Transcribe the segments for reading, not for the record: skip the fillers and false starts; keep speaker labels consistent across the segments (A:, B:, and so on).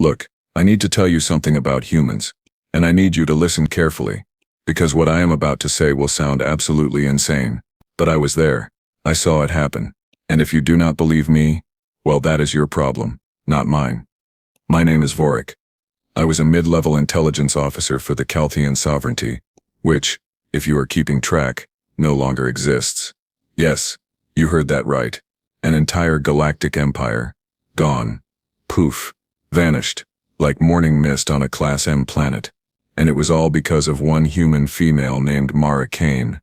A: Look, I need to tell you something about humans, and I need you to listen carefully, because what I am about to say will sound absolutely insane. But I was there. I saw it happen. And if you do not believe me, well, that is your problem, not mine. My name is Vorik. I was a mid-level intelligence officer for the Kaltheen Sovereignty, which, if you are keeping track, no longer exists. Yes, you heard that right. An entire galactic empire. Gone. Poof. Vanished. Like morning mist on a Class M planet. And it was all because of one human female named Mara Kane.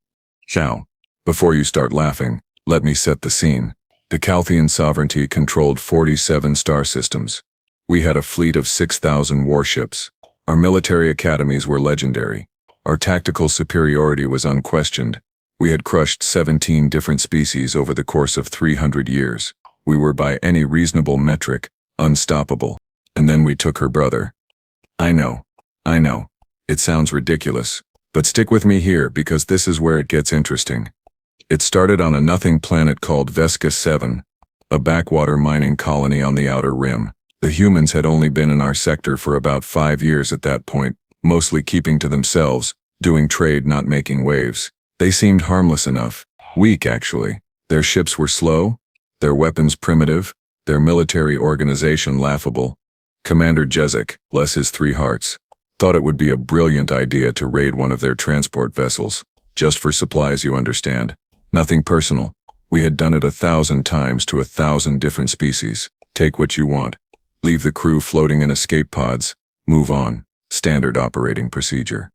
A: Ciao. Before you start laughing, let me set the scene. The Kaltheen Sovereignty controlled 47 star systems. We had a fleet of 6,000 warships. Our military academies were legendary. Our tactical superiority was unquestioned. We had crushed 17 different species over the course of 300 years. We were by any reasonable metric, unstoppable. And then we took her brother. I know. It sounds ridiculous. But stick with me here because this is where it gets interesting. It started on a nothing planet called Vesca 7, a backwater mining colony on the outer rim. The humans had only been in our sector for about 5 years at that point, mostly keeping to themselves, doing trade, not making waves. They seemed harmless enough. Weak, actually. Their ships were slow, their weapons primitive, their military organization laughable. Commander Jezek, bless his 3 hearts, thought it would be a brilliant idea to raid one of their transport vessels. Just for supplies, you understand. Nothing personal. We had done it 1,000 times to 1,000 different species. Take what you want. Leave the crew floating in escape pods. Move on. Standard operating procedure.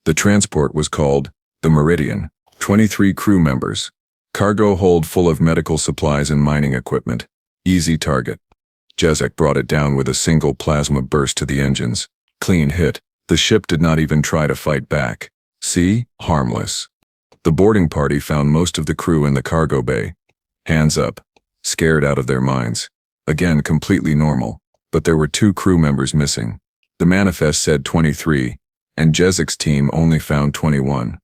A: The transport was called the Meridian. 23 crew members. Cargo hold full of medical supplies and mining equipment. Easy target. Jezek brought it down with a single plasma burst to the engines. Clean hit. The ship did not even try to fight back. See? Harmless. The boarding party found most of the crew in the cargo bay. Hands up. Scared out of their minds. Again, completely normal. But there were 2 crew members missing. The manifest said 23, and Jezek's team only found 21.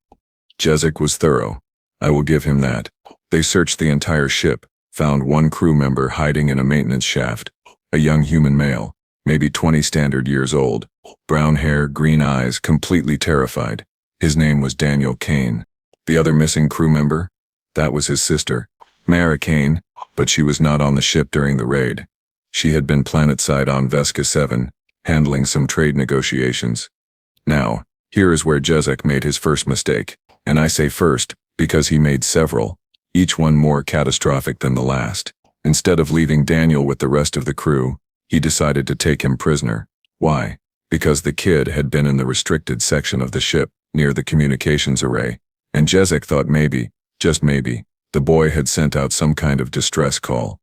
A: Jezek was thorough. I will give him that. They searched the entire ship, found 1 crew member hiding in a maintenance shaft. A young human male, maybe 20 standard years old. Brown hair, green eyes, completely terrified. His name was Daniel Kane. The other missing crew member? That was his sister, Mara Kane, but she was not on the ship during the raid. She had been planetside on Vesca 7, handling some trade negotiations. Now, here is where Jezek made his first mistake, and I say first, because he made several, each one more catastrophic than the last. Instead of leaving Daniel with the rest of the crew, he decided to take him prisoner. Why? Because the kid had been in the restricted section of the ship, near the communications array, and Jezek thought maybe, just maybe, the boy had sent out some kind of distress call.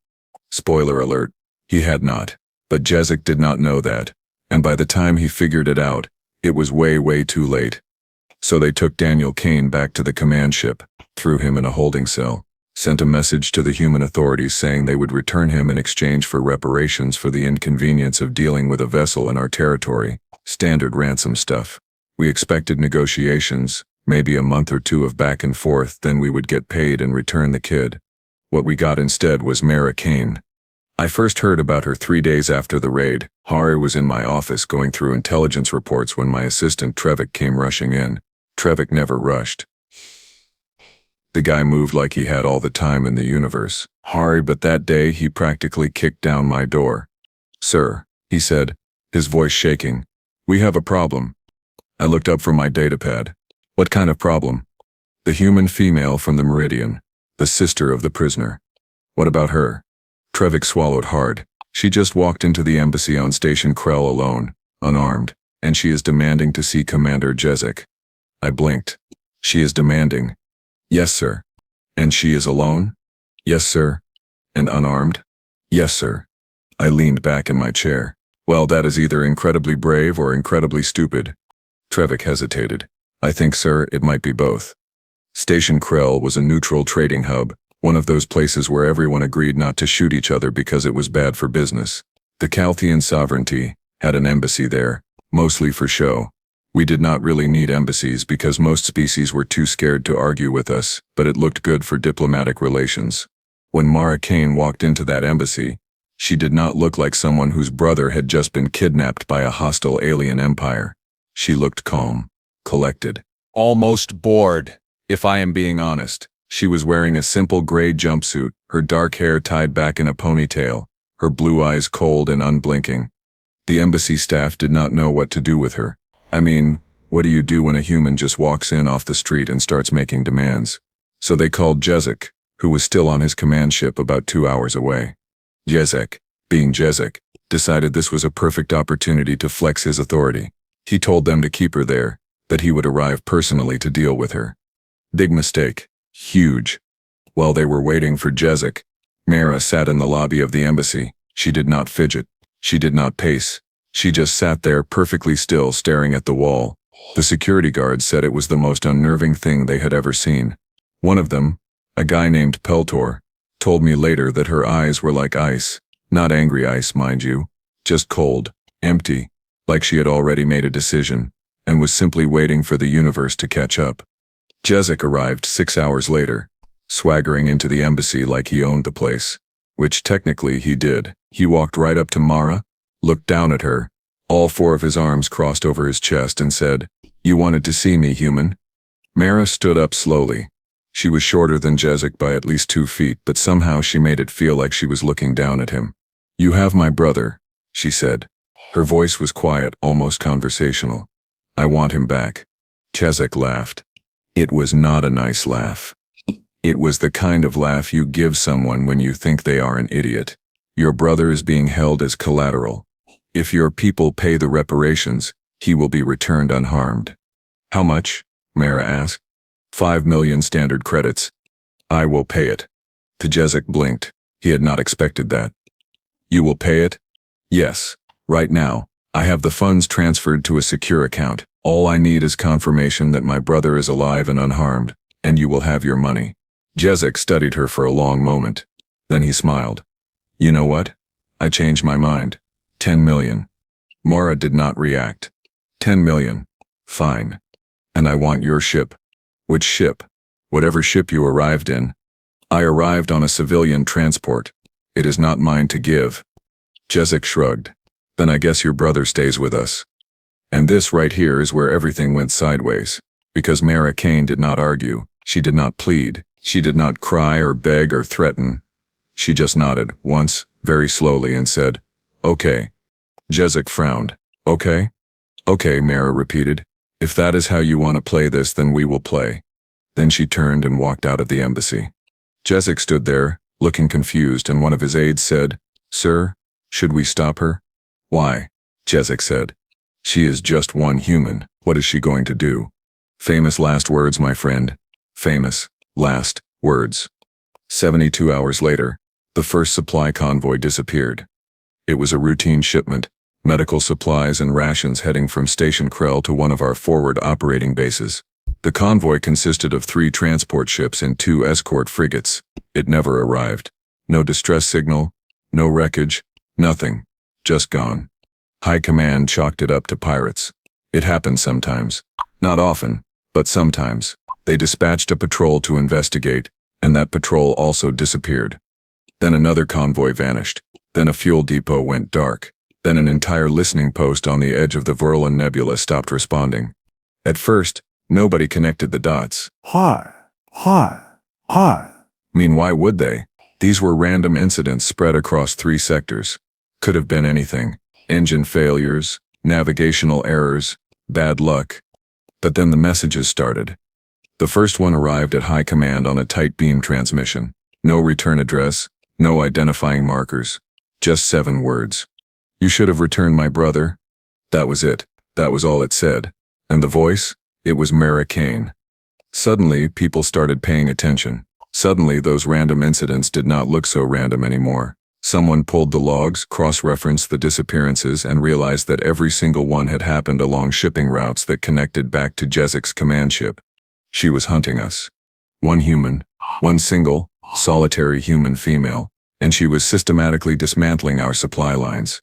A: Spoiler alert, he had not. But Jezek did not know that, and by the time he figured it out, it was way too late. So they took Daniel Kane back to the command ship, threw him in a holding cell, sent a message to the human authorities saying they would return him in exchange for reparations for the inconvenience of dealing with a vessel in our territory. Standard ransom stuff. We expected negotiations, maybe a month or 2 of back and forth, then we would get paid and return the kid. What we got instead was Mara Kane. I first heard about her 3 days after the raid. Hari was in my office going through intelligence reports when my assistant Trevik came rushing in. Trevik never rushed. The guy moved like he had all the time in the universe. Hari, but that day he practically kicked down my door. "Sir," he said, his voice shaking, "we have a problem." I looked up from my datapad. What kind of problem? The human female from the Meridian, the sister of the prisoner. What about her? Trevik swallowed hard. She just walked into the embassy on Station Krell alone, unarmed, and she is demanding to see Commander Jezek. I blinked. She is demanding. Yes, sir. And she is alone? Yes, sir. And unarmed? Yes, sir. I leaned back in my chair. Well, that is either incredibly brave or incredibly stupid. Trevik hesitated. I think, sir, it might be both. Station Krell was a neutral trading hub, one of those places where everyone agreed not to shoot each other because it was bad for business. The Kaltheen Sovereignty had an embassy there, mostly for show. We did not really need embassies because most species were too scared to argue with us, but it looked good for diplomatic relations. When Mara Kane walked into that embassy, She did not look like someone whose brother had just been kidnapped by a hostile alien empire. She looked calm, collected, almost bored, if I am being honest. She was wearing a simple gray jumpsuit, her dark hair tied back in a ponytail, her blue eyes cold and unblinking. The embassy staff did not know what to do with her. I mean, what do you do when a human just walks in off the street and starts making demands? So they called Jezek, who was still on his command ship about 2 hours away. Jezek, being Jezek, decided this was a perfect opportunity to flex his authority. He told them to keep her there, that he would arrive personally to deal with her. Big mistake. Huge. While they were waiting for Jezek, Mara sat in the lobby of the embassy. She did not fidget. She did not pace. She just sat there perfectly still, staring at the wall. The security guards said it was the most unnerving thing they had ever seen. One of them, a guy named Peltor, told me later that her eyes were like ice. Not angry ice, mind you. Just cold, empty, like she had already made a decision, and was simply waiting for the universe to catch up. Jezek arrived 6 hours later, swaggering into the embassy like he owned the place, which technically he did. He walked right up to Mara, looked down at her, all 4 of his arms crossed over his chest, and said, "You wanted to see me, human?" Mara stood up slowly. She was shorter than Jezek by at least 2 feet, but somehow she made it feel like she was looking down at him. "You have my brother," she said. Her voice was quiet, almost conversational. "I want him back." Jezek laughed. It was not a nice laugh. It was the kind of laugh you give someone when you think they are an idiot. Your brother is being held as collateral. If your people pay the reparations, he will be returned unharmed. "How much?" Mara asked. 5 million standard credits. "I will pay it." Jezek blinked. He had not expected that. "You will pay it?" "Yes. Right now, I have the funds transferred to a secure account. All I need is confirmation that my brother is alive and unharmed, and you will have your money." Jezek studied her for a long moment. Then he smiled. "You know what? I changed my mind. 10 million. Mara did not react. 10 million. Fine. And I want your ship. Which ship? Whatever ship you arrived in. I arrived on a civilian transport. It is not mine to give. Jezek shrugged. Then I guess your brother stays with us. And this right here is where everything went sideways. Because Mara Kane did not argue. She did not plead. She did not cry or beg or threaten. She just nodded, once, very slowly, and said, "Okay." Jezek frowned. "Okay?" "Okay," Mara repeated. "If that is how you want to play this, then we will play." Then she turned and walked out of the embassy. Jezek stood there, looking confused, and one of his aides said, "Sir, should we stop her?" "Why?" Jezek said. "She is just one human. What is she going to do?" Famous last words, my friend. Famous last words. 72 hours later, the first supply convoy disappeared. It was a routine shipment, medical supplies and rations heading from Station Krell to one of our forward operating bases. The convoy consisted of 3 transport ships and 2 escort frigates. It never arrived. No distress signal, no wreckage, nothing. Just gone. High Command chalked it up to pirates. It happened sometimes. Not often, but sometimes. They dispatched a patrol to investigate, and that patrol also disappeared. Then another convoy vanished. Then a fuel depot went dark. Then an entire listening post on the edge of the Verlin Nebula stopped responding. At first, nobody connected the dots.
B: Hi.
A: Mean, why would they? These were random incidents spread across 3 sectors. Could have been anything. Engine failures, navigational errors, bad luck. But then the messages started. The first one arrived at High Command on a tight beam transmission. No return address, no identifying markers. Just 7 words. "You should have returned my brother." That was it. That was all it said. And the voice? It was Mara Kane. Suddenly, people started paying attention. Suddenly, those random incidents did not look so random anymore. Someone pulled the logs, cross-referenced the disappearances, and realized that every single one had happened along shipping routes that connected back to Jezek's command ship. She was hunting us. One human, one single, solitary human female, and she was systematically dismantling our supply lines.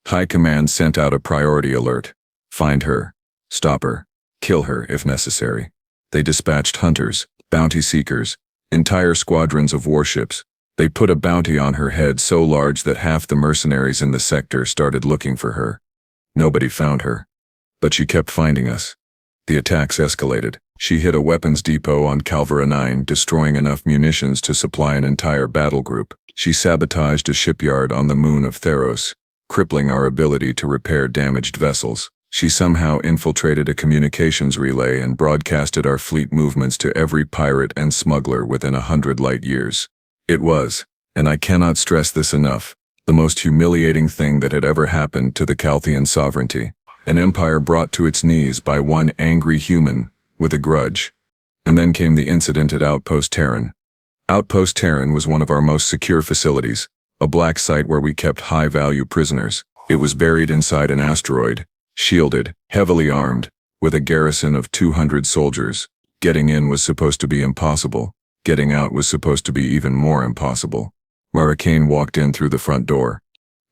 A: High Command sent out a priority alert. Find her. Stop her. Kill her if necessary. They dispatched hunters, bounty seekers, entire squadrons of warships, They put a bounty on her head so large that half the mercenaries in the sector started looking for her. Nobody found her. But she kept finding us. The attacks escalated. She hit a weapons depot on Calvera 9, destroying enough munitions to supply an entire battle group. She sabotaged a shipyard on the moon of Theros, crippling our ability to repair damaged vessels. She somehow infiltrated a communications relay and broadcasted our fleet movements to every pirate and smuggler within 100 light years. It was, and I cannot stress this enough, the most humiliating thing that had ever happened to the Kaltheen Sovereignty. An empire brought to its knees by one angry human with a grudge. And then came the incident at Outpost Taren. Outpost Taren was one of our most secure facilities, a black site where we kept high-value prisoners. It was buried inside an asteroid, shielded, heavily armed, with a garrison of 200 soldiers. Getting in was supposed to be impossible. Getting out was supposed to be even more impossible. Mara Kane walked in through the front door.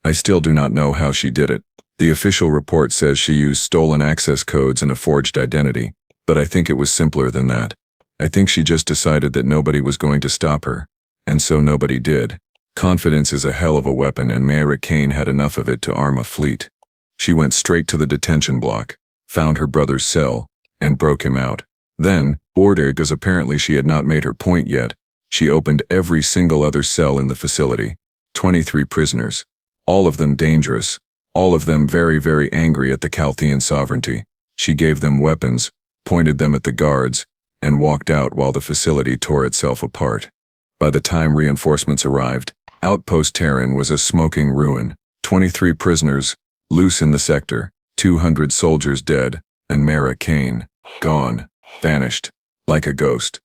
A: I still do not know how she did it. The official report says she used stolen access codes and a forged identity, but I think it was simpler than that. I think she just decided that nobody was going to stop her, and so nobody did. Confidence is a hell of a weapon, and Mara Kane had enough of it to arm a fleet. She went straight to the detention block, found her brother's cell, and broke him out. Then, bored because apparently she had not made her point yet, she opened every single other cell in the facility. 23 prisoners. All of them dangerous. All of them very, very angry at the Kaltheen Sovereignty. She gave them weapons, pointed them at the guards, and walked out while the facility tore itself apart. By the time reinforcements arrived, Outpost Taren was a smoking ruin. 23 prisoners, loose in the sector, 200 soldiers dead, and Mara Kane, gone, vanished, like a ghost.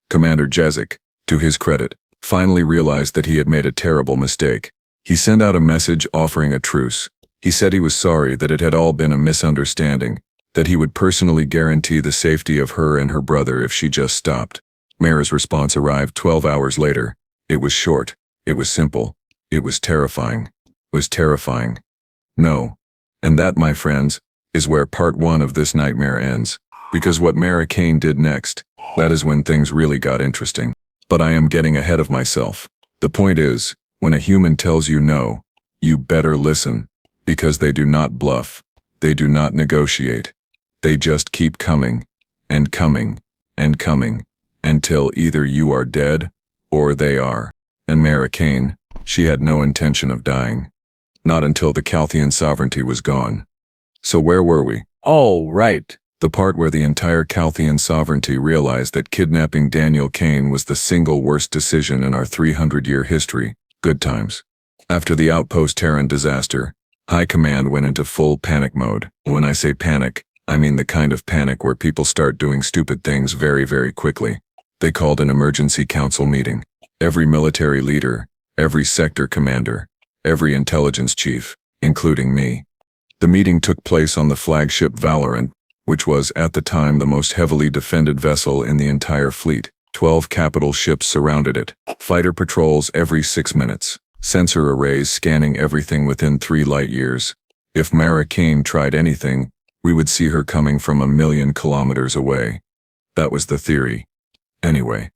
A: Commander Jezik, to his credit, finally realized that he had made a terrible mistake. He sent out a message offering a truce. He said he was sorry that it had all been a misunderstanding, that he would personally guarantee the safety of her and her brother if she just stopped. Mara's response arrived 12 hours later. It was short. It was simple. It was terrifying. It was terrifying. No. And that, my friends, is where part 1 of this nightmare ends. Because what Mara Kane did next, that is when things really got interesting. But I am getting ahead of myself. The point is, when a human tells you no, you better listen. Because they do not bluff. They do not negotiate. They just keep coming, and coming, and coming, until either you are dead, or they are. And Mara Kane, she had no intention of dying. Not until the Kaltheen Sovereignty was gone. So where were we?
B: Oh, right.
A: The part where the entire Kaltheen Sovereignty realized that kidnapping Daniel Kane was the single worst decision in our 300-year history. Good times. After the Outpost Taren disaster, High Command went into full panic mode. When I say panic, I mean the kind of panic where people start doing stupid things very, very quickly. They called an emergency council meeting. Every military leader, every sector commander, every intelligence chief, including me. The meeting took place on the flagship Valorant, which was at the time the most heavily defended vessel in the entire fleet. 12 capital ships surrounded it. Fighter patrols every 6 minutes. Sensor arrays scanning everything within 3 light years. If Mara Kane tried anything, we would see her coming from 1,000,000 kilometers away. That was the theory. Anyway,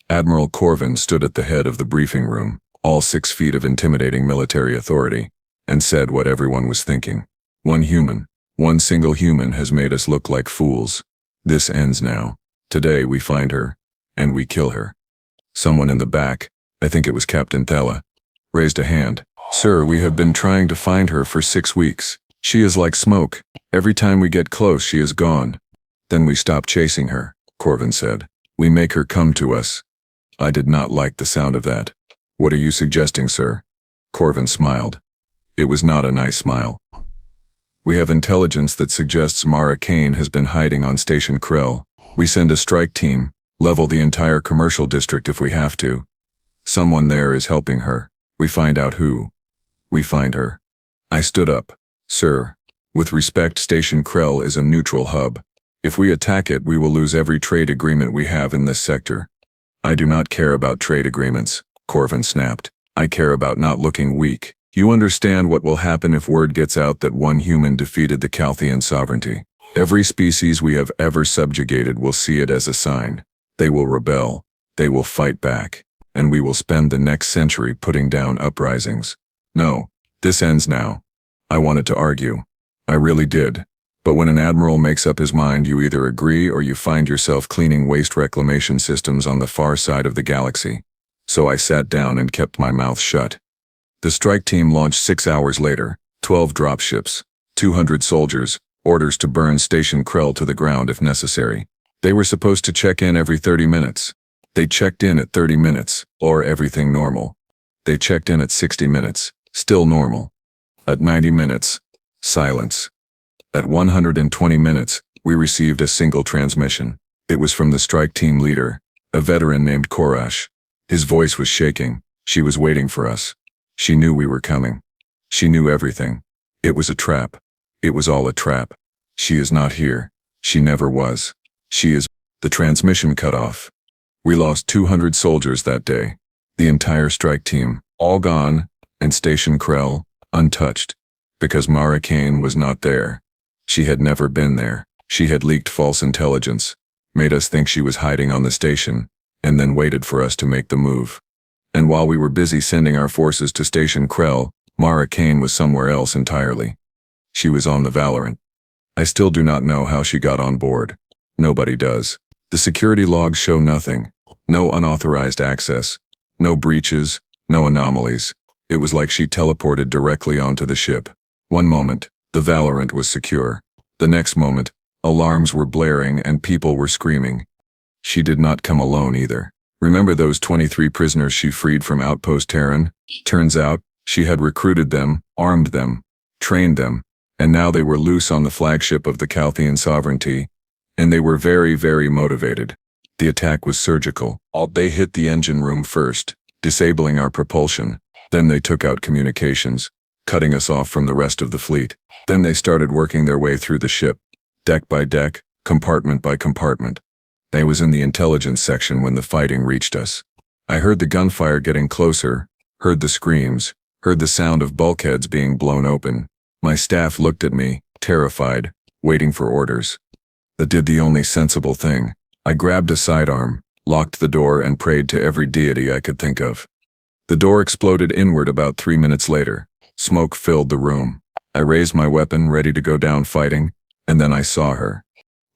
A: Admiral Corvin stood at the head of the briefing room, all 6 feet of intimidating military authority, and said what everyone was thinking. One single human has made us look like fools. This ends now. Today we find her, and we kill her. Someone in the back, I think it was Captain Thela, raised a hand. Sir, we have been trying to find her for 6 weeks. She is like smoke. Every time we get close, she is gone. Then we stop chasing her, Corvin said. We make her come to us. I did not like the sound of that. What are you suggesting, sir? Corvin smiled. It was not a nice smile. We have intelligence that suggests Mara Kane has been hiding on Station Krell. We send a strike team, level the entire commercial district if we have to. Someone there is helping her. We find out who. We find her. I stood up. Sir, with respect, Station Krell is a neutral hub. If we attack it, we will lose every trade agreement we have in this sector. I do not care about trade agreements, Corvin snapped. I care about not looking weak. You understand what will happen if word gets out that one human defeated the Kaltheen Sovereignty. Every species we have ever subjugated will see it as a sign. They will rebel. They will fight back. and we will spend the next century putting down uprisings. No, this ends now. I wanted to argue. I really did. But when an admiral makes up his mind, you either agree or you find yourself cleaning waste reclamation systems on the far side of the galaxy. So I sat down and kept my mouth shut. The strike team launched 6 hours later, 12 dropships, 200 soldiers, orders to burn Station Krell to the ground if necessary. They were supposed to check in every 30 minutes. They checked in at 30 minutes, or everything normal. They checked in at 60 minutes, still normal. At 90 minutes, silence. At 120 minutes, we received a single transmission. It was from the strike team leader, a veteran named Korash. His voice was shaking. She was waiting for us. She knew we were coming. She knew everything. It was a trap. It was all a trap. She is not here. She never was. She is. The transmission cut off. We lost 200 soldiers that day. The entire strike team, all gone, and Station Krell, untouched. Because Mara Kane was not there. She had never been there. She had leaked false intelligence, made us think she was hiding on the station, and then waited for us to make the move. And while we were busy sending our forces to Station Krell, Mara Kane was somewhere else entirely. She was on the Valorant. I still do not know how she got on board. Nobody does. The security logs show nothing. No unauthorized access. No breaches. No anomalies. It was like she teleported directly onto the ship. One moment, the Valorant was secure. The next moment, alarms were blaring and people were screaming. She did not come alone either. Remember those 23 prisoners she freed from Outpost Taren? Turns out, she had recruited them, armed them, trained them, and now they were loose on the flagship of the Kaltheen Sovereignty, and they were very, very motivated. The attack was surgical. They hit the engine room first, disabling our propulsion. Then they took out communications, cutting us off from the rest of the fleet. Then they started working their way through the ship, deck by deck, compartment by compartment. I was in the intelligence section when the fighting reached us. I heard the gunfire getting closer, heard the screams, heard the sound of bulkheads being blown open. My staff looked at me, terrified, waiting for orders. I did the only sensible thing. I grabbed a sidearm, locked the door and prayed to every deity I could think of. The door exploded inward about 3 minutes later. Smoke filled the room. I raised my weapon, ready to go down fighting, and then I saw her.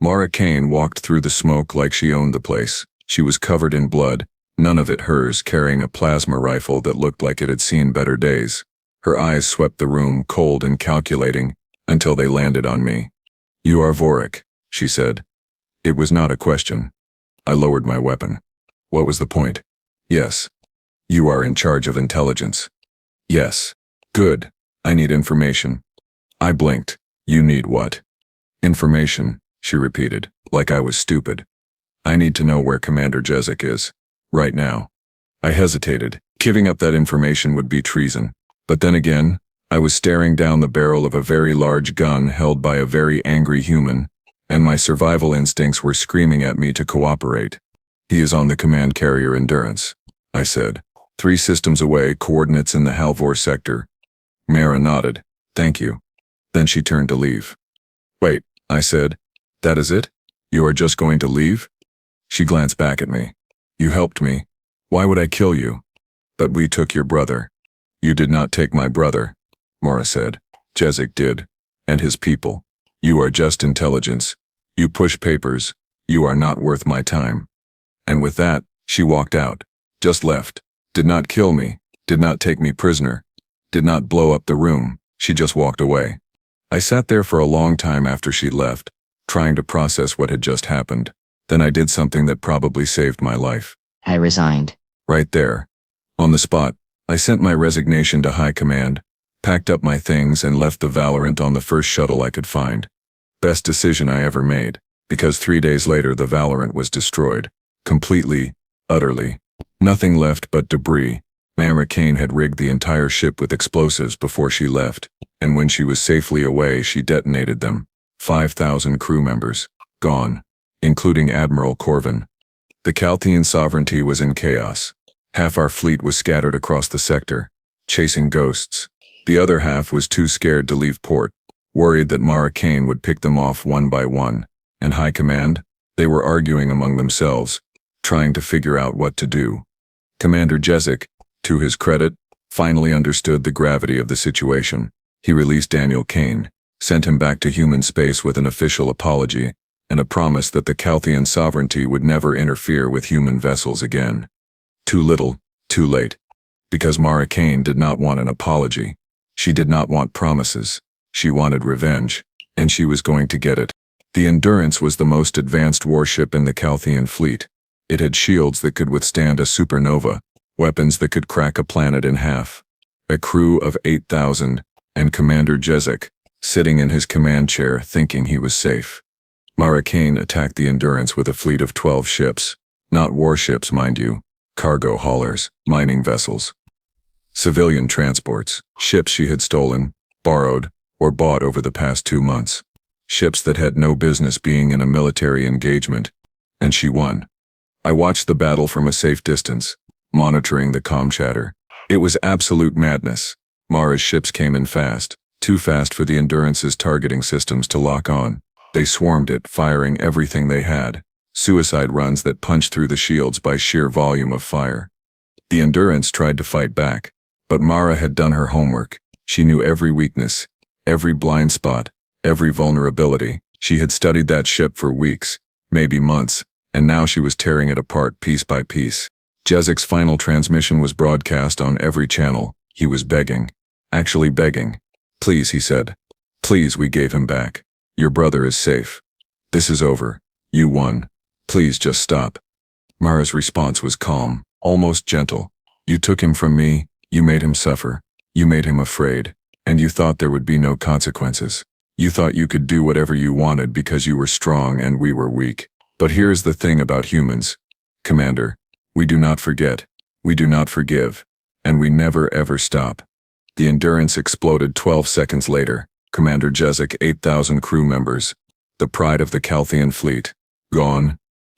A: Mara Kane walked through the smoke like she owned the place. She was covered in blood, none of it hers, carrying a plasma rifle that looked like it had seen better days. Her eyes swept the room, cold and calculating, until they landed on me. "You are Vorik," she said. It was not a question. I lowered my weapon. What was the point? Yes. You are in charge of intelligence. Yes. Good. I need information. I blinked. You need what? Information, she repeated, like I was stupid. I need to know where Commander Jezik is. Right now. I hesitated. Giving up that information would be treason. But then again, I was staring down the barrel of a very large gun held by a very angry human, and my survival instincts were screaming at me to cooperate. He is on the command carrier Endurance, I said. 3 systems away, coordinates in the Halvor sector. Mara nodded. Thank you. Then she turned to leave. Wait, I said. That is it? You are just going to leave? She glanced back at me. You helped me. Why would I kill you? But we took your brother. You did not take my brother, Mara said. Jezik did. And his people. You are just intelligence. You push papers. You are not worth my time. And with that, she walked out. Just left. Did not kill me. Did not take me prisoner. Did not blow up the room. She just walked away. I sat there for a long time after she left, trying to process what had just happened. Then I did something that probably saved my life.
B: I resigned.
A: Right there. On the spot, I sent my resignation to High Command, packed up my things and left the Valorant on the first shuttle I could find. Best decision I ever made, because 3 days later the Valorant was destroyed. Completely, utterly. Nothing left but debris. Mara Kane had rigged the entire ship with explosives before she left, and when she was safely away she detonated them. 5,000 crew members. Gone. Including Admiral Corvin. The Kaltheen Sovereignty was in chaos. Half our fleet was scattered across the sector, chasing ghosts. The other half was too scared to leave port, worried that Mara Kane would pick them off one by one. And High Command? They were arguing among themselves, trying to figure out what to do. Commander Jezik, to his credit, finally understood the gravity of the situation. He released Daniel Kane, sent him back to human space with an official apology, and a promise that the Kaltheen Sovereignty would never interfere with human vessels again. Too little, too late. Because Mara Kane did not want an apology. She did not want promises. She wanted revenge, and she was going to get it. The Endurance was the most advanced warship in the Kaltheen fleet. It had shields that could withstand a supernova, weapons that could crack a planet in half. A crew of 8,000, and Commander Jezik, sitting in his command chair thinking he was safe. Mara Kane attacked the Endurance with a fleet of 12 ships. Not warships, mind you. Cargo haulers, mining vessels. Civilian transports, ships she had stolen, borrowed, or bought over the past 2 months. Ships that had no business being in a military engagement. And she won. I watched the battle from a safe distance, monitoring the comm chatter. It was absolute madness. Mara's ships came in fast, too fast for the Endurance's targeting systems to lock on. They swarmed it, firing everything they had. Suicide runs that punched through the shields by sheer volume of fire. The Endurance tried to fight back, but Mara had done her homework. She knew every weakness, every blind spot, every vulnerability. She had studied that ship for weeks, maybe months, and now she was tearing it apart piece by piece. Jezik's final transmission was broadcast on every channel. He was begging. Actually begging. Please, he said. Please, we gave him back. Your brother is safe. This is over. You won. Please just stop. Mara's response was calm, almost gentle. You took him from me, you made him suffer, you made him afraid, and you thought there would be no consequences. You thought you could do whatever you wanted because you were strong and we were weak. But here's the thing about humans. Commander, we do not forget, we do not forgive, and we never ever stop. The Endurance exploded 12 seconds later. Commander Jezik, 8,000 crew members, the pride of the Kaltheen fleet, gone.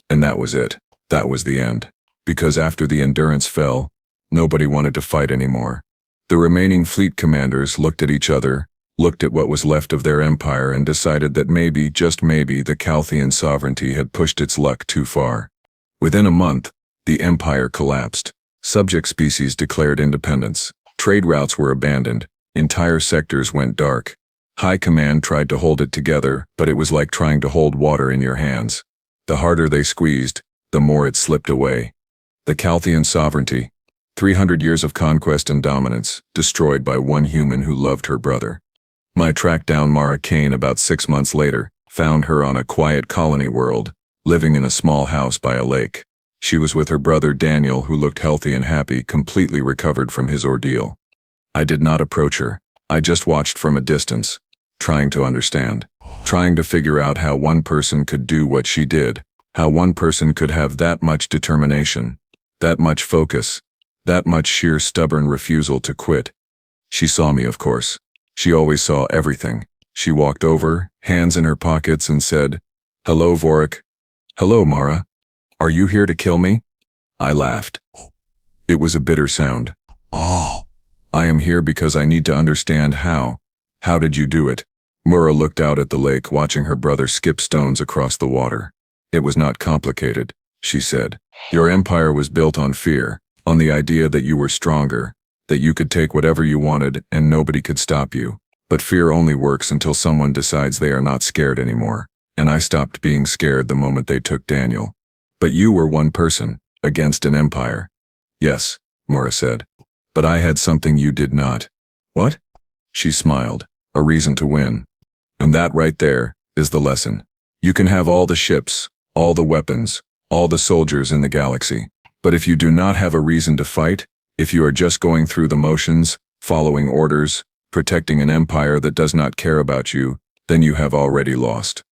A: And that was it. That was the end. Because after the Endurance fell, nobody wanted to fight anymore. The remaining fleet commanders looked at each other, looked at what was left of their empire and decided that maybe, just maybe, the Kaltheen Sovereignty had pushed its luck too far. Within a month, the empire collapsed. Subject species declared independence. Trade routes were abandoned. Entire sectors went dark. High command tried to hold it together, but it was like trying to hold water in your hands. The harder they squeezed, the more it slipped away. The Kaltheen Sovereignty, 300 years of conquest and dominance, destroyed by one human who loved her brother. I tracked down Mara Kane about 6 months later, found her on a quiet colony world, living in a small house by a lake. She was with her brother Daniel, who looked healthy and happy, completely recovered from his ordeal. I did not approach her. I just watched from a distance, trying to understand, trying to figure out how one person could do what she did, how one person could have that much determination, that much focus, that much sheer stubborn refusal to quit. She saw me, of course. She always saw everything. She walked over, hands in her pockets, and said, "Hello, Vorik." "Hello, Mara. Are you here to kill me?" I laughed. It was a bitter sound. "Oh. I am here because I need to understand how. How did you do it?" Mara looked out at the lake, watching her brother skip stones across the water. "It was not complicated," she said. "Your empire was built on fear, on the idea that you were stronger, that you could take whatever you wanted and nobody could stop you. But fear only works until someone decides they are not scared anymore. And I stopped being scared the moment they took Daniel. But you were one person, against an empire." "Yes," Mara said. "But I had something you did not." "What?" She smiled. "A reason to win. And that right there is the lesson. You can have all the ships, all the weapons, all the soldiers in the galaxy. But if you do not have a reason to fight, if you are just going through the motions, following orders, protecting an empire that does not care about you, then you have already lost.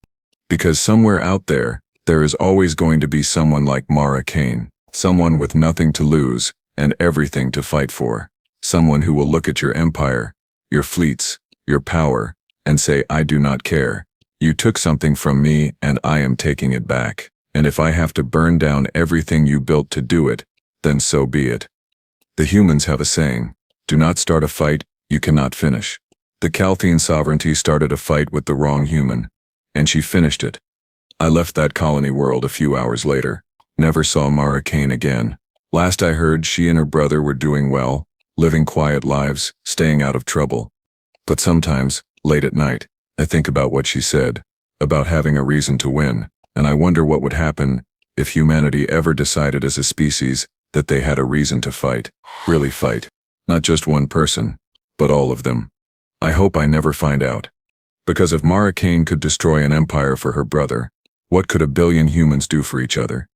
A: Because somewhere out there, there is always going to be someone like Mara Kane, someone with nothing to lose and everything to fight for. Someone who will look at your empire, your fleets, your power, and say, I do not care. You took something from me and I am taking it back. And if I have to burn down everything you built to do it, then so be it. The humans have a saying, do not start a fight you cannot finish. The Kaltheen Sovereignty started a fight with the wrong human, and she finished it. I left that colony world a few hours later, never saw Mara Kane again. Last I heard, she and her brother were doing well, living quiet lives, staying out of trouble. But sometimes, late at night, I think about what she said, about having a reason to win, and I wonder what would happen if humanity ever decided as a species that they had a reason to fight, really fight. Not just one person, but all of them. I hope I never find out. Because if Mara Kane could destroy an empire for her brother, what could a billion humans do for each other?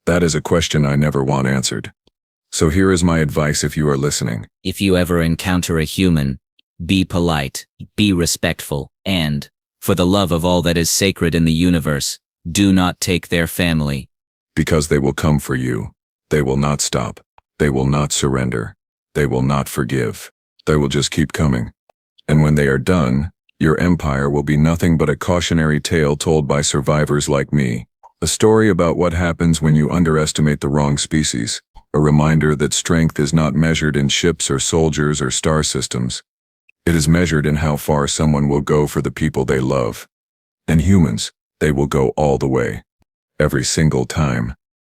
A: That is a question I never want answered. So here is my advice if you are listening.
B: If you ever encounter a human, be polite, be respectful, and, for the love of all that is sacred in the universe, do not take their family.
A: Because they will come for you. They will not stop. They will not surrender. They will not forgive. They will just keep coming. And when they are done, your empire will be nothing but a cautionary tale told by survivors like me. A story about what happens when you underestimate the wrong species. A reminder that strength is not measured in ships or soldiers or star systems. It is measured in how far someone will go for the people they love. And humans, they will go all the way. Every single time.